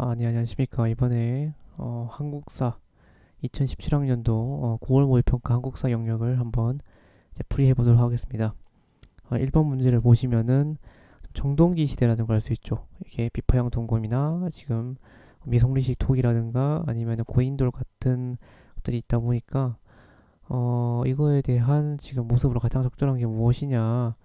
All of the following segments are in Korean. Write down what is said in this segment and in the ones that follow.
네, 안녕하십니까. 이번에 한국사 2017학년도 9월 모의평가 한국사 영역을 한번 이제 풀이해 보도록 하겠습니다. 1번 문제를 보시면은 정동기 시대라는 걸 알 수 있죠. 이게 비파형 동검이나 지금 미성리식 토기라든가 아니면 고인돌 같은 것들이 있다 보니까 이거에 대한 지금 모습으로 가장 적절한 게 무엇이냐라고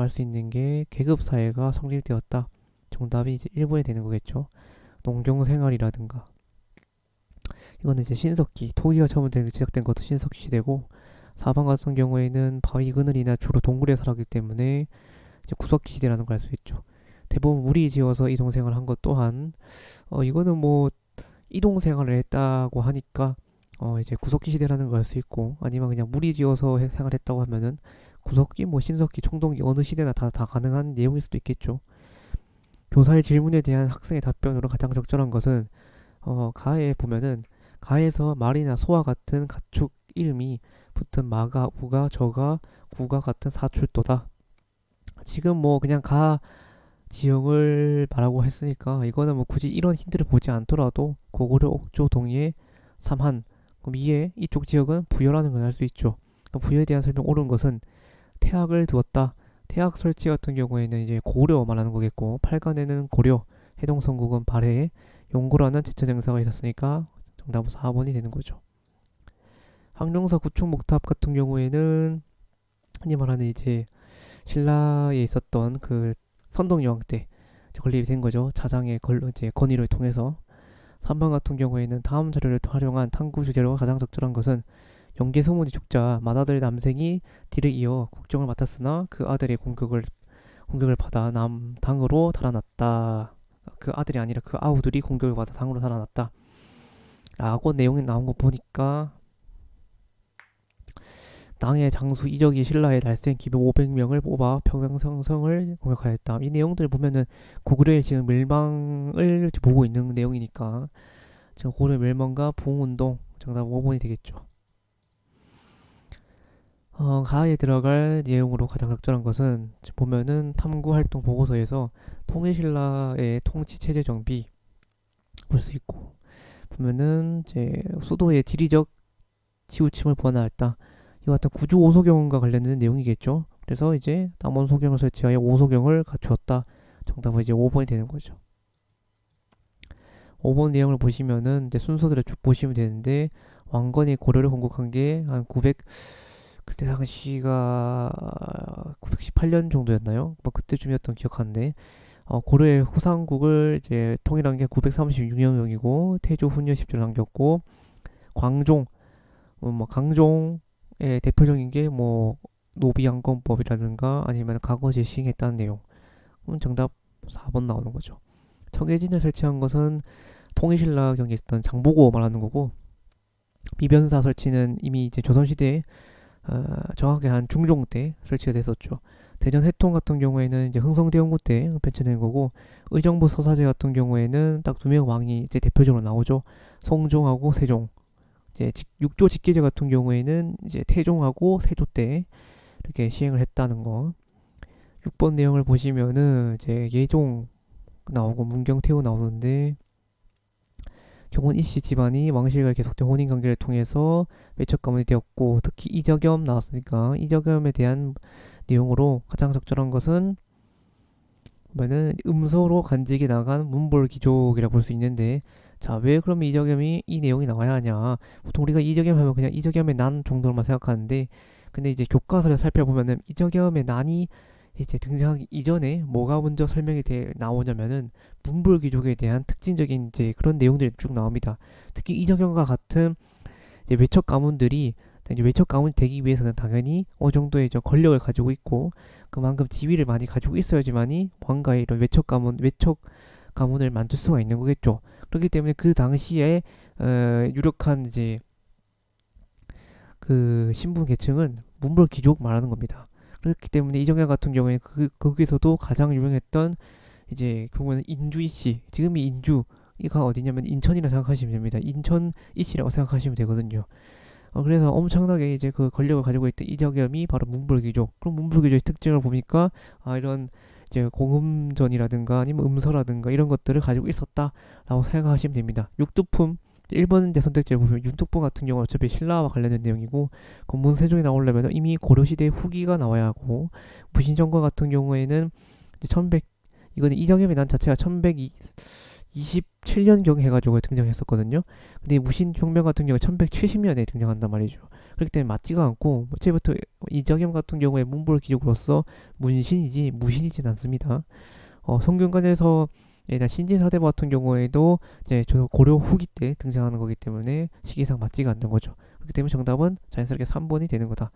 할 수 있는 게 계급 사회가 성립되었다. 정답이 이제 1번이 되는 거겠죠. 농경생활이라든가 이거는 이제 신석기, 토기가 처음 시작된 것도 신석기 시대고 4번 같은 경우에는 바위 그늘이나 주로 동굴에 살았기 때문에 이제 구석기 시대라는 걸 알 수 있죠. 대부분 무리 지어서 이동 생활을 한 것 또한 이거는 뭐 이동 생활을 했다고 하니까 이제 구석기 시대라는 걸 알 수 있고 아니면 그냥 무리 지어서 생활했다고 하면은 구석기, 뭐 신석기, 청동기 어느 시대나 다 가능한 내용일 수도 있겠죠. 교사의 질문에 대한 학생의 답변으로 가장 적절한 것은 가에 보면은 가에서 말이나 소와 같은 가축 이름이 붙은 마가, 우가, 저가, 구가 같은 사출도다. 지금 뭐 그냥 가 지형을 말하고 했으니까 이거는 뭐 굳이 이런 힌트를 보지 않더라도 고구려, 옥조, 동예, 삼한 그럼 이에 이쪽 지역은 부여라는 걸 알 수 있죠. 부여에 대한 설명 옳은 것은 태학을 두었다. 태학 설치 같은 경우에는 이제 고려 말하는 거겠고 팔간에는 고려, 해동성국은 발해, 용고라는 제천행사가 있었으니까 정답은 4번이 되는 거죠. 항룡사 구축목탑 같은 경우에는 흔히 말하는 이제 신라에 있었던 그 선동여왕 때 건립이 된 거죠. 자장의 이제 건의를 통해서. 3번 같은 경우에는 다음 자료를 활용한 탐구 주제로 가장 적절한 것은 영계소문이 죽자 맏아들 남생이 뒤를 이어 국정을 맡았으나 그 아들의 공격을 받아 당으로 달아났다. 그 아들이 아니라 그 아우들이 공격을 받아 당으로 달아났다. 라고 내용이 나온 거 보니까 당의 장수 이적이 신라의 날쌘 기병 500명을 뽑아 평양성성을 공격하였다. 이 내용들 보면은 고구려의 지금 멸망을 보고 있는 내용이니까 지금 고구려 멸망과 부흥운동 정답 5번이 되겠죠. 가에 들어갈 내용으로 가장 적절한 것은 보면은 탐구활동 보고서에서 통일신라의 통치 체제 정비 볼 수 있고 보면은 이제 수도의 지리적 치우침을 번화했다. 이와 같은 구주 오소경과 관련된 내용이겠죠. 그래서 이제 남원 소경을 설치하여 오소경을 갖추었다. 정답은 이제 5번이 되는 거죠. 5번 내용을 보시면은 이제 순서대로 쭉 보시면 되는데 왕건이 고려를 건국한 게 한 900 그때 당시가 918년 정도였나요? 뭐 그때쯤이었던 기억하는데 고려의 후삼국을 이제 통일한 게 936년경이고 태조 훈년 10절 남겼고 광종 뭐 강종의 대표적인 게 뭐 노비양건법이라든가 아니면 과거제 시행했다는 내용. 그럼 정답 4번 나오는 거죠. 청해진을 설치한 것은 통일신라 경에 있었던 장보고 말하는 거고 비변사 설치는 이미 이제 조선시대에 정확히 한 중종 때 설치가 됐었죠. 대전 해통 같은 경우에는 이제 흥성대원군 때 펼쳐낸 거고 의정부 서사제 같은 경우에는 딱 두 명 왕이 이제 대표적으로 나오죠. 성종하고 세종. 이제 육조 직계제 같은 경우에는 이제 태종하고 세조 때 이렇게 시행을 했다는 거. 6번 내용을 보시면은 이제 예종 나오고 문경태후 나오는데 경훈 이씨 집안이 왕실과 계속된 혼인 관계를 통해서 외척 가문이 되었고 특히 이적염 나왔으니까 이적염에 대한 내용으로 가장 적절한 것은 보면은 음서로 간직이 나간 문벌귀족이라 볼 수 있는데 자 왜 그러면 이적염이 이 내용이 나와야 하냐 보통 우리가 이적염 하면 그냥 이적염의 난 정도로만 생각하는데 근데 이제 교과서를 살펴보면은 이적염의 난이 이제 등장하기 이전에 뭐가 먼저 설명이 나오냐면은 문불귀족에 대한 특징적인 이제 그런 내용들이 쭉 나옵니다. 특히 이적영과 같은 이제 외척 가문들이 이제 외척 가문이 되기 위해서는 당연히 어느 정도의 권력을 가지고 있고 그만큼 지위를 많이 가지고 있어야지만이 왕가의 이런 외척 가문을 만들 수가 있는 거겠죠. 그렇기 때문에 그 당시에 유력한 이제 그 신분 계층은 문벌귀족 말하는 겁니다. 그렇기 때문에 이정현 같은 경우에 거기서도 가장 유명했던 이제 경우는 인주 이씨 지금이 인주 이가 어디냐면 인천이라 생각하시면 됩니다. 인천 이씨라고 생각하시면 되거든요. 그래서 엄청나게 이제 그 권력을 가지고 있던 이정현이 바로 문불귀족. 그럼 문불귀족의 특징을 보니까 이런 이제 공음전이라든가 아니면 음서라든가 이런 것들을 가지고 있었다라고 생각하시면 됩니다. 육두품 1번 이제 선택지를 보면 육두품 같은 경우는 어차피 신라와 관련된 내용이고 건문 세종이 나오려면 이미 고려시대 후기가 나와야 하고 무신정권 같은 경우에는 이제 1100 이거는 이정엽의 난 자체가 1127년경 해가지고 등장했었거든요. 근데 무신혁명 같은 경우 1170년에 등장한단 말이죠. 그렇기 때문에 맞지가 않고 어제부터 이정엽 같은 경우에 문벌 기록으로서 문신이지 무신이진 않습니다. 성균관에서 신진사대부 같은 경우에도 이제 저 고려 후기 때 등장하는 거기 때문에 시기상 맞지가 않는 거죠. 그렇기 때문에 정답은 자연스럽게 3번이 되는 거다.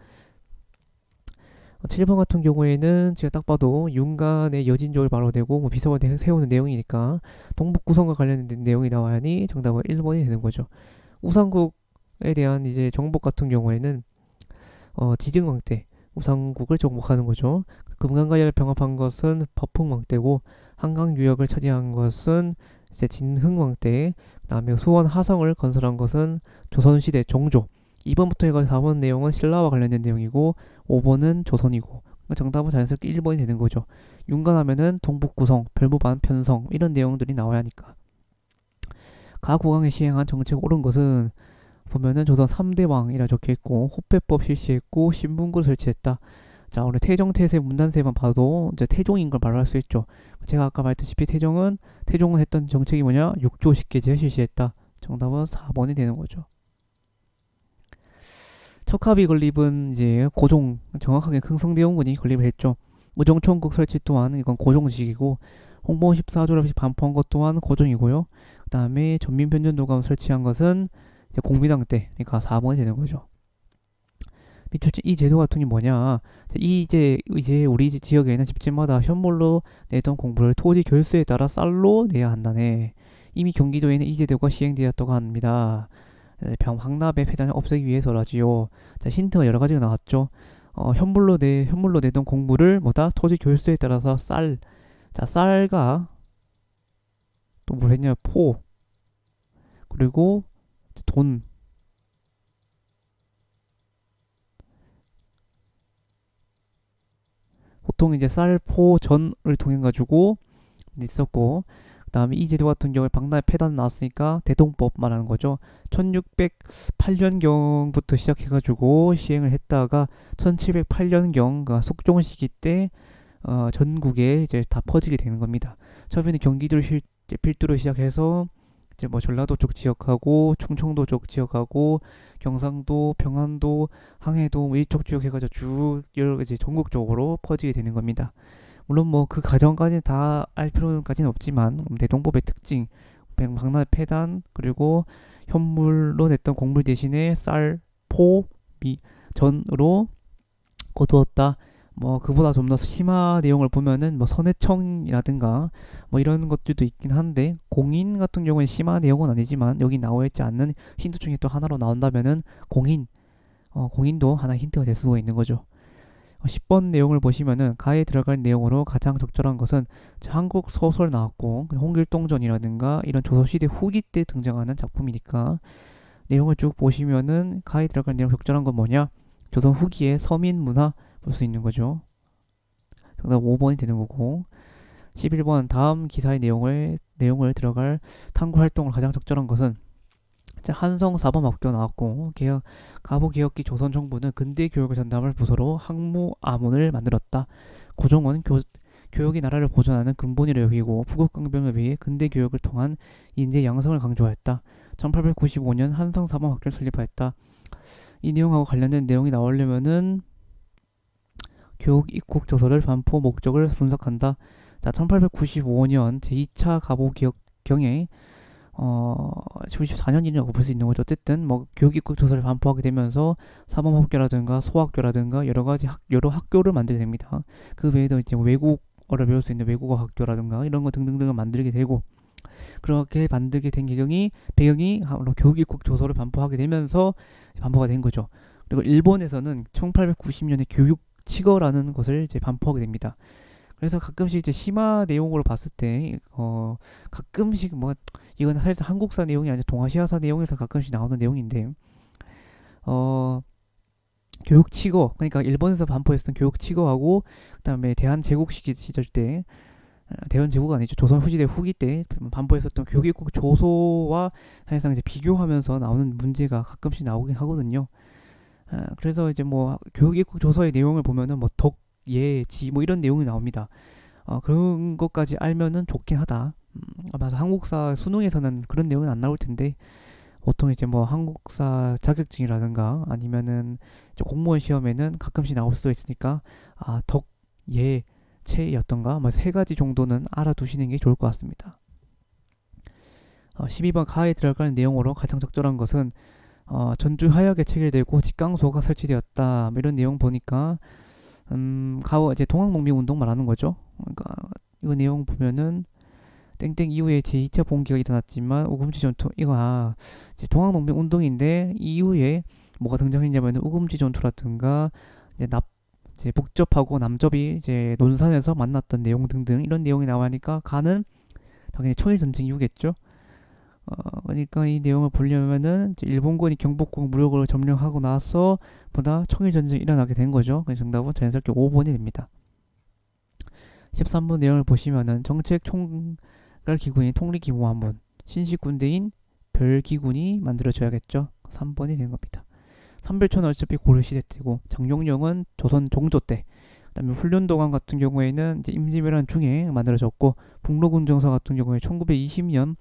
7번 같은 경우에는 제가 딱 봐도 윤간의 여진족을 바로대고 뭐 비서가 세우는 내용이니까 동북구성과 관련된 내용이 나와야 하니 정답은 1번이 되는 거죠. 우상국에 대한 이제 정복 같은 경우에는 지증왕 때 우상국을 정복하는 거죠. 금강가야를 병합한 것은 법흥왕 때고 한강 유역을 차지한 것은 이제 진흥왕 때, 그다음에 수원 하성을 건설한 것은 조선시대 정조. 2번부터 해가지고 4번 내용은 신라와 관련된 내용이고 5번은 조선이고 정답은 자연스럽게 1번이 되는 거죠. 윤관하면은 동북구성, 별무반, 편성 이런 내용들이 나와야 하니까. 가국왕이 시행한 정책 옳은 것은 보면은 조선 3대 왕이라 적혀있고 호패법 실시했고 신분구를 설치했다. 자, 오늘 태정태세 문단세만 봐도 이제 태종인 걸 말할 수 있죠. 제가 아까 말했다시피 태종은 했던 정책이 뭐냐? 육조식계제 실시했다. 정답은 4번이 되는 거죠. 척하비 건립은 이제 고종, 정확하게 흥성대원군이 건립을 했죠. 의정천국 설치 또한 이건 고종식이고 홍보 14조를 반포한 것 또한 고종이고요. 그 다음에 전민변전도감 설치한 것은 이제 공민왕 때, 그러니까 4번이 되는 거죠. 이 제도 같은 게 뭐냐? 이제 우리 지역에는 집집마다 현물로 내던 공부를 토지 결수에 따라 쌀로 내야 한다네. 이미 경기도에는 이 제도가 시행되었다고 합니다. 병황납의 폐단을 없애기 위해서라지요. 자, 힌트가 여러 가지가 나왔죠. 현물로 내던 공부를 뭐다? 토지 결수에 따라서 쌀. 자, 쌀과 또 뭘 했냐? 포. 그리고 돈. 보통 이제 쌀, 포, 전을 통해 가지고 있었고, 그다음에 이 제도 같은 경우에 박나의 폐단 나왔으니까 대동법 말하는 거죠. 1608년경부터 시작해가지고 시행을 했다가 1708년경 그러니까 숙종 시기 때 전국에 이제 다 퍼지게 되는 겁니다. 처음에는 경기도를 필두로 시작해서 이제 뭐 전라도 쪽 지역하고 충청도 쪽 지역하고 경상도, 평안도, 항해도 뭐 이쪽 지역 해가지고 쭉 여러 이제 전국적으로 퍼지게 되는 겁니다. 물론 뭐 그 과정까지는 다 알 필요까지는 없지만 대동법의 특징, 박나의 폐단 그리고 현물로 냈던 곡물 대신에 쌀, 포, 전으로 거두었다. 뭐 그보다 좀 더 심화 내용을 보면은 뭐 선해청이라든가 뭐 이런 것들도 있긴 한데 공인 같은 경우는 심화 내용은 아니지만 여기 나와 있지 않는 힌트 중에 또 하나로 나온다면은 공인도 하나 힌트가 될 수가 있는 거죠. 10번 내용을 보시면은 가에 들어갈 내용으로 가장 적절한 것은 한국 소설 나왔고 홍길동전이라든가 이런 조선시대 후기 때 등장하는 작품이니까 내용을 쭉 보시면은 가에 들어갈 내용 적절한 건 뭐냐? 조선 후기의 서민 문화 볼 수 있는 거죠. 정답 5번이 되는 거고 11번 다음 기사의 내용을 들어갈 탐구 활동을 가장 적절한 것은 한성 사범학교 나왔고 가보개혁기 조선 정부는 근대 교육을 전담할 부서로 학무 아문을 만들었다. 고종은 교육이 나라를 보존하는 근본이라 여기고富国강병에 비해 근대 교육을 통한 인재 양성을 강조하였다. 1895년 한성 사범학교를 설립하였다. 이 내용하고 관련된 내용이 나오려면은 교육 입국 조서를 반포 목적을 분석한다. 자, 1895년 제2차 가보개혁경에 94년이라고 볼 수 있는 거죠. 어쨌든 뭐 교육 입국 조사를 반포하게 되면서 사범학교라든가 소학교라든가 여러 학교를 만들게 됩니다. 그 외에도 이제 외국어를 배울 수 있는 외국어 학교라든가 이런 거 등등등을 만들게 되고 그렇게 만들게 된 배경이 교육 입국 조서를 반포하게 되면서 반포가 된 거죠. 그리고 일본에서는 1890년에 교육칙어라는 것을 이제 반포하게 됩니다. 그래서 가끔씩 이제 심화 내용으로 봤을 때 가끔씩 뭐 이건 사실 한국사 내용이 아니라 동아시아사 내용에서 가끔씩 나오는 내용인데 교육치고, 그러니까 일본에서 반포했던 교육치고하고 그다음에 대한제국 시절 때, 대한제국 아니죠, 조선 후시대 후기 때 반포했었던 교육입국 조소와 사실상 이제 비교하면서 나오는 문제가 가끔씩 나오긴 하거든요. 그래서 이제 뭐 교육입국 조서의 내용을 보면은 뭐 덕, 예, 지 뭐 이런 내용이 나옵니다. 그런 것까지 알면은 좋긴 하다. 아마 한국사 수능에서는 그런 내용은 안 나올 텐데, 보통 이제 뭐 한국사 자격증이라든가 아니면은 이제 공무원 시험에는 가끔씩 나올 수도 있으니까, 덕, 예, 체였던가 뭐 세 가지 정도는 알아두시는 게 좋을 것 같습니다. 12번 가에 들어갈 내용으로 가장 적절한 것은, 전주 하역에 체결되고 직강소가 설치되었다, 뭐 이런 내용 보니까, 가오 이제 동학농민운동 말하는 거죠. 그러니까 이거 내용 보면은 땡땡 이후에 제2차 봉기가 일어났지만 우금지 전투, 이거 이제 동학농민운동인데 이후에 뭐가 등장했냐면 우금지 전투라든가 이제 이제 북접하고 남접이 이제 논산에서 만났던 내용 등등 이런 내용이 나와니까 가는 당연히 청일전쟁 이후겠죠. 그러니까 이 내용을 보려면은 일본군이 경복궁 무력으로 점령하고 나서 보다 청일전쟁이 일어나게 된 거죠. 그래서 정답은 자연스럽게 5번이 됩니다. 13번 내용을 보시면은 정책 총괄 기구인 통리기무한문, 신식군대인 별기군이 만들어져야겠죠. 3번이 된 겁니다. 삼별초는 어차피 고려시대 때고, 장룡령은 조선 종조 때, 그다음에 훈련도관 같은 경우에는 이제 임진왜란 중에 만들어졌고, 북로군정서 같은 경우에 1920년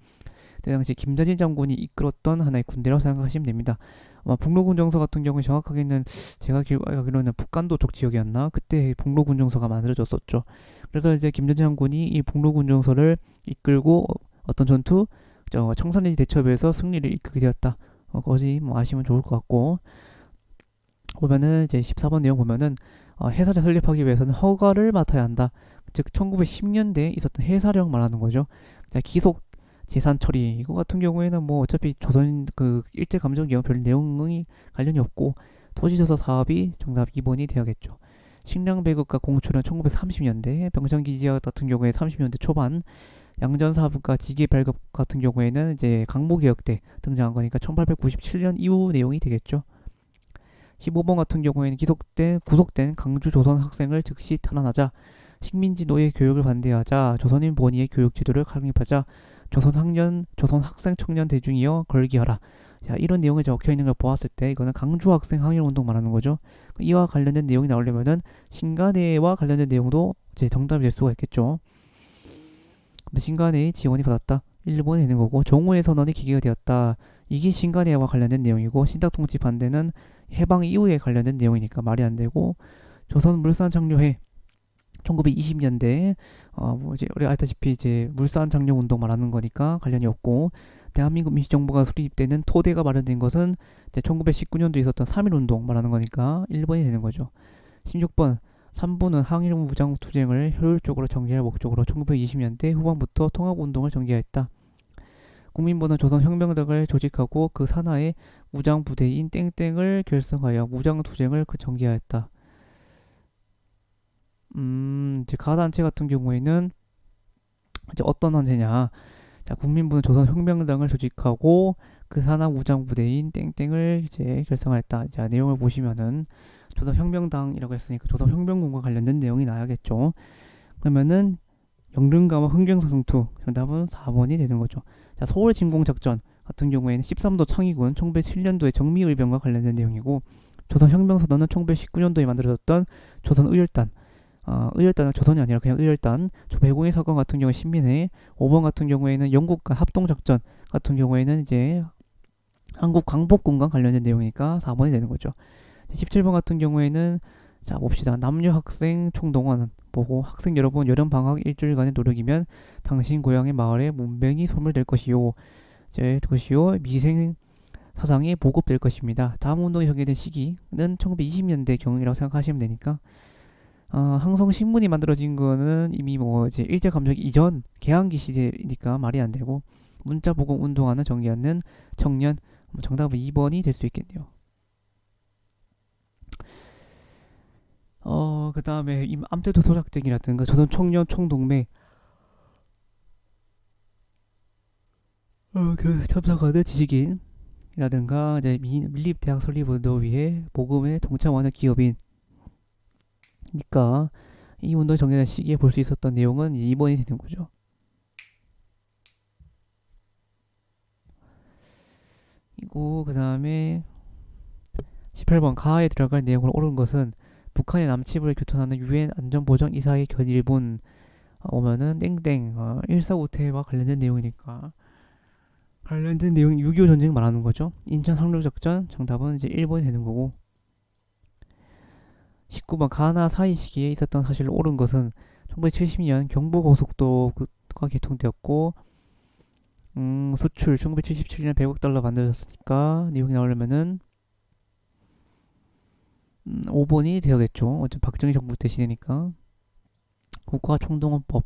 그 당시 김자진 장군이 이끌었던 하나의 군대라고 생각하시면 됩니다. 아마 북로군정서 같은 경우는 정확하게는 제가 알기로는 북간도 쪽 지역이었나, 그때 북로군정서가 만들어졌었죠. 그래서 이제 김자진 장군이 이 북로군정서를 이끌고 어떤 전투, 청산리 대첩에서 승리를 이끌게 되었다. 거기 뭐 아시면 좋을 것 같고, 보면은 이제 14번 내용 보면은, 해사를 설립하기 위해서는 허가를 맡아야 한다. 즉 1910년대에 있었던 해사령 말하는 거죠. 자, 기속 재산 처리 이거 같은 경우에는 뭐 어차피 조선 그 일제 감정 기업 별 내용이 관련이 없고, 토지조사 사업이 정답 2번이 되어야겠죠. 식량 배급과 공출은 1930년대, 병창기 지역 같은 경우에 30년대 초반, 양전 사업과 지게 발급 같은 경우에는 이제 강보개혁 때 등장한 거니까 1897년 이후 내용이 되겠죠. 15번 같은 경우에는 구속된 강주 조선 학생을 즉시 탈환하자, 식민지 노예 교육을 반대하자, 조선인 본위의 교육 제도를 확립하자, 조선 학생 청년 대중이여 걸기하라. 자, 이런 내용이 적혀 있는 걸 보았을 때 이거는 강주 학생 항일 운동 말하는 거죠. 이와 관련된 내용이 나오려면은 신간회와 관련된 내용도 이제 정답이 될 수가 있겠죠. 근데 신간회의 지원이 받았다, 1번이 되는 거고, 정오의 선언이 기기가 되었다, 이게 신간회와 관련된 내용이고, 신탁통치 반대는 해방 이후에 관련된 내용이니까 말이 안 되고, 조선 물산 창조회 1920년대, 뭐 이제 우리 알다시피 이제 물산 장려 운동 말하는 거니까 관련이 없고, 대한민국 민주정부가 수립되는 토대가 마련된 것은 이제 1919년도에 있었던 3.1 운동 말하는 거니까 1번이 되는 거죠. 16번, 3부는 항일 무장 투쟁을 효율적으로 전개할 목적으로 1920년대 후반부터 통합운동을 전개했다. 국민부는 조선혁명당을 조직하고 그 산하의 무장부대인 땡땡을 결성하여 무장투쟁을 전개하였다. 이제 가단체 같은 경우에는 이제 어떤 단체냐. 자, 국민부는 조선혁명당을 조직하고 그 산하 무장부대인 땡땡을 이제 결성하였다. 자, 내용을 보시면은 조선혁명당이라고 했으니까 조선혁명군과 관련된 내용이 나야겠죠. 그러면은 영릉가와 흥경사 전투, 정답은 4번이 되는 거죠. 자, 서울 진공작전 같은 경우에는 13도 창의군 1907년도에 정미의병과 관련된 내용이고, 조선혁명사단은 1919년도에 만들어졌던 조선의열단, 의열단은 조선이 아니라 그냥 의열단, 배공의 사건 같은 경우 신민회, 5번 같은 경우에는 영국과 합동작전 같은 경우에는 이제 한국 광복군과 관련된 내용이니까 4번이 되는 거죠. 17번 같은 경우에는, 자 봅시다. 남녀 학생 총동원 보고, 학생 여러분 여름 방학 일주일간의 노력이면 당신 고향의 마을에 문맹이 소멸될 것이요, 이제 그것이요 미생 사상이 보급될 것입니다. 다음 운동이 전개된 시기는 1920년대 경이라고 생각하시면 되니까, 항성 신문이 만들어진 거는 이미 뭐 이제 일제 감정 이전 개항기 시대니까 말이 안 되고, 문자 보고 운동하는 전개하는 청년, 정답은 2번이 될 수 있겠네요. 그 다음에 암태도 소작전이라든가 조선 청년 총동맹 그 참석하는 지식인, 이라든가 이제 밀립대학 설립 운동위에 모금에 동참하는 기업인. 그러니까 이 운동이 정해진 시기에 볼 수 있었던 내용은 2번이 되는 거죠. 이고 그 다음에 18번 가하에 들어갈 내용으로 옳은 것은 북한의 남침을 규탄하는 유엔 안전보장이사의 견일본 오면은 땡땡 1.4.5태와 관련된 내용이니까 관련된 내용이 6.25 전쟁 말하는 거죠. 인천 상륙작전 정답은 이제 1번이 되는 거고 19번 가나 사이 시기에 있었던 사실로 옳은 것은 1970년 경부고속도가 개통되었고 수출 1977년 100억 달러 만들어졌으니까 내용이 나오려면은 5번이 되어야겠죠. 어차피 박정희 정부 때 시대니까. 국가총동원법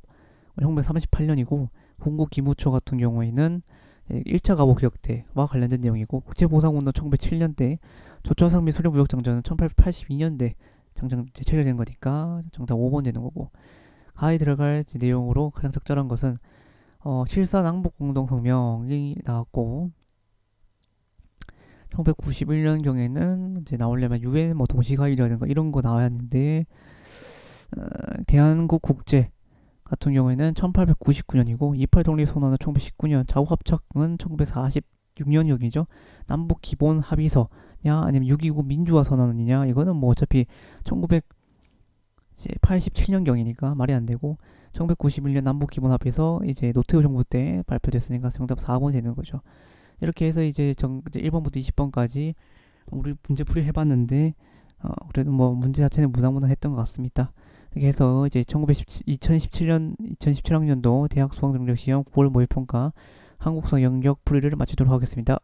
1938년이고 공국기무처 같은 경우에는 1차 가보개혁 때와 관련된 내용이고 국제보상운동 1907년대 조선상미 수령무역장전은 1882년대 장전 체결된 거니까 정답 5번 되는 거고 가에 들어갈 내용으로 가장 적절한 것은 실사 남북공동성명이 나왔고 1991년경에는 이제 나오려면 유엔 뭐 동시가입이라든가 이런 거 나와야 하는데 대한국 국제 같은 경우에는 1899년이고 28 독립선언은 1919년, 자국합작은 1946년경이죠. 남북 기본 합의서냐 아니면 6.29 민주화 선언이냐 이거는 뭐 어차피 1987년경이니까 말이 안 되고 1991년 남북 기본 합의서 이제 노태우 정부 때 발표됐으니까 정답 4번이 되는 거죠. 이렇게 해서 이제 1번부터 20번까지 우리 문제 풀이 해봤는데 그래도 뭐 문제 자체는 무난무난했던 것 같습니다. 이렇게 해서 이제 2017학년도 대학 수학능력시험 9월 모의평가 한국사 영역 풀이를 마치도록 하겠습니다.